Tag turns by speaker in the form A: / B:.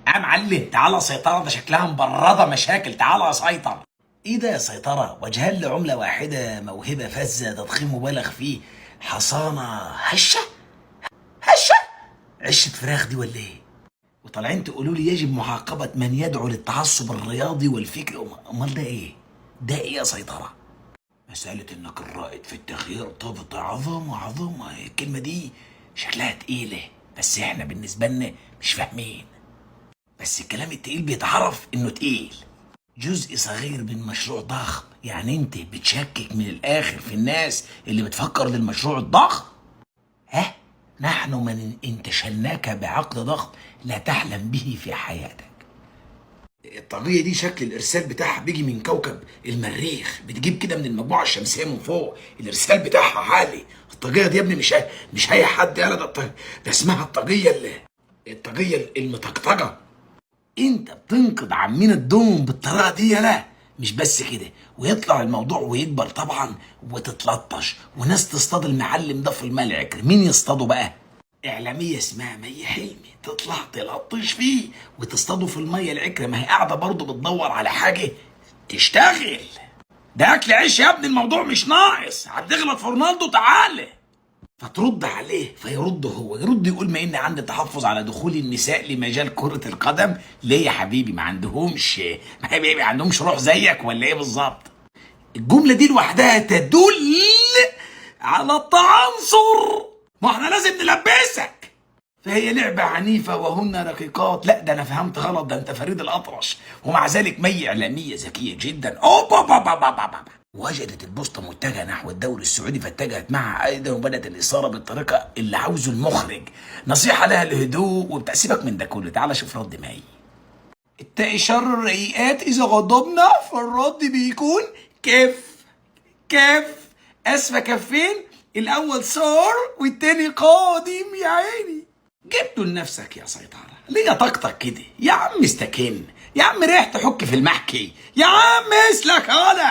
A: يا معلم تعالى سيطرة، ده شكلها مبردة مشاكل، تعالى سيطر. ايه ده يا سيطرة؟ وجهان لعملة واحدة، موهبة فذة، تضخيم مبالغ فيه، حصانة هشة هشة. عشة فراخ دي ولا ايه؟ وطالعين تقولوا لي يجب معاقبة من يدعو للتعصب الرياضي والفكري. امال ده ايه؟ ده ايه يا سيطرة؟ مسألة انك الرائد في التغيير طبط عظمة عظمة، الكلمة دي شكلها تقيلة، بس احنا بالنسبة لنا مش فاهمين. بس الكلام التقيل بيتعرف انه تقيل. جزء صغير من مشروع ضخم، يعني انت بتشكك من الاخر في الناس اللي بتفكر للمشروع الضخم. ها؟ نحن من انتشلناك بعقد ضخم لا تحلم به في حياتك. الطاقية دي شكل الإرسال بتاعها بيجي من كوكب المريخ، بتجيب كده من المجموعة الشمسية من فوق، الإرسال بتاعها عالي. الطاقية دي يا ابني مش أي حد يلا، ده اسمها الطاقية المطقطقة. أنت بتنقذ عمين الدوم بالطريقة دي يلا. مش بس كده، ويطلع الموضوع ويكبر طبعا وتتلطش، وناس تصطاد المعلم ده في الماء العكر. مين يصطاده بقى؟ اعلاميه اسمها مي حلمي، تطلع تلطش فيه وتصطاده في الميه العكره. ما هي قاعده برضه بتدور على حاجه تشتغل. ده اكل عيش يا ابني، الموضوع مش ناقص. هتغلط في رونالدو تعالى. فترد عليه، فيرد هو، يرد يقول ما ان عندي تحفظ على دخول النساء لمجال كرة القدم. ليه يا حبيبي؟ ما عندهمش، ما عندهمش روح زيك ولا ايه بالظبط؟ الجملة دي لوحدها تدل على التعنصر. ما احنا لازم نلبسك. فهي لعبة عنيفة وهن رقيقات. لا ده انا فهمت غلط، ده انت فريد الأطرش. ومع ذلك مي إعلامية ذكية جدا. أوبا. وجدت البوسطة متجهة نحو الدوري السعودي، فاتجهت معها أيضا، وبدأت الإثارة بالطريقة اللي عاوزه المخرج. نصيحة لها الهدوء وبتاع. سيبك من ده كله، تعالى شوف رد مي. اتقي شر الرقيقات إذا غضبنا، فالرد بيكون كف. أسفة كفين، الأول صار والتاني قادم يا عيني. جبته لنفسك يا سيطرة، ليه طاقتك كده يا عم؟ استكن يا عم، ريح تحك في المحكي يا عم، اسلك هذا.